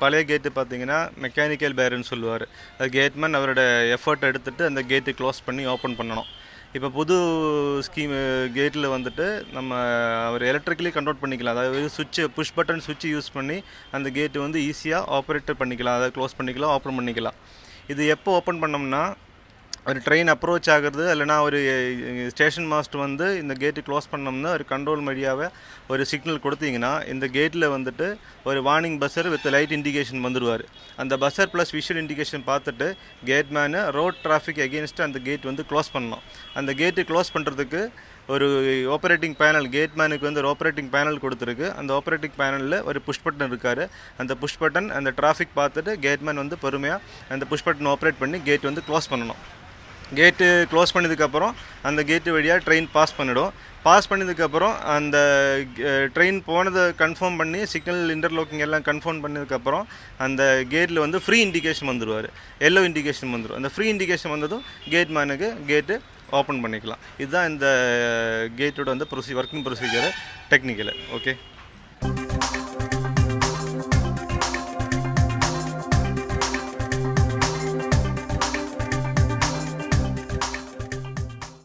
பழைய கேட்டு பார்த்தீங்கன்னா மெக்கானிக்கல் பேருன்னு சொல்லுவார். அது கேட்மேன் அவரோட எஃபர்ட் எடுத்துகிட்டு அந்த கேட்டு க்ளோஸ் பண்ணி ஓப்பன் பண்ணணும். இப்போ புது ஸ்கீம் கேட்டில் வந்துட்டு நம்ம அவர் எலக்ட்ரிக்கலி கண்ட்ரோல் பண்ணிக்கலாம். அதாவது புஷ் பட்டன் சுவிட்ச் யூஸ் பண்ணி அந்த கேட்டு வந்து ஈஸியாக ஆப்ரேட் பண்ணிக்கலாம், அதை க்ளோஸ் பண்ணிக்கலாம், ஓப்பன் பண்ணிக்கலாம். இது எப்போ ஓப்பன் பண்ணோம்னா ஒரு ட்ரெயின் அப்ரோச் ஆகிறது, இல்லைனா ஒரு ஸ்டேஷன் மாஸ்டர் வந்து இந்த கேட்டு க்ளோஸ் பண்ணோம்னா ஒரு கண்ட்ரோல் வழியாகவே ஒரு சிக்னல் கொடுத்தீங்கன்னா இந்த கேட்டில் வந்துட்டு ஒரு warning buzzer with light indication வந்துடுவார். அந்த பஸ்ஸர் ப்ளஸ் விஷுவல் இண்டிகேஷன் பார்த்துட்டு கேட்மேனு ரோட் டிராஃபிக் எகெயின்ஸ்ட்டு அந்த கேட் வந்து க்ளோஸ் பண்ணணும். அந்த கேட்டு க்ளோஸ் பண்ணுறதுக்கு ஒரு ஆப்ரேட்டிங் பேனல், கேட்மேனுக்கு வந்து ஒரு ஆப்ரேட்டிங் பேனல் கொடுத்துருக்கு. அந்த ஆப்ரேட்டிங் பேனலில் ஒரு புஷ் பட்டன் இருக்கார். அந்த புஷ் பட்டன் அந்த டிராஃபிக் பார்த்துட்டு கேட்மேன் வந்து பொறுமையாக அந்த புஷ் பட்டன் ஆப்ரேட் பண்ணி கேட் வந்து க்ளோஸ் பண்ணணும். கேட்டு க்ளோஸ் பண்ணதுக்கப்புறம் அந்த கேட்டு வழியாக ட்ரெயின் பாஸ் பண்ணிவிடும். பாஸ் பண்ணதுக்கப்புறம் அந்த ட்ரெயின் போனதை கன்ஃபார்ம் பண்ணி சிக்னல் இன்டர்லோக்கிங் எல்லாம் கன்ஃபார்ம் பண்ணதுக்கப்புறம் அந்த கேட்டில் வந்து ஃப்ரீ இண்டிகேஷன் வந்துடுவார், எல்லோ இண்டிகேஷன் வந்துடும். அந்த ஃப்ரீ இண்டிகேஷன் வந்ததும் கேட்மேனுக்கு கேட்டு ஓப்பன் பண்ணிக்கலாம். இதுதான் இந்த கேட்டோட வந்து ஒர்க்கிங் ப்ரொசீஜர் டெக்னிக்கல். ஓகே.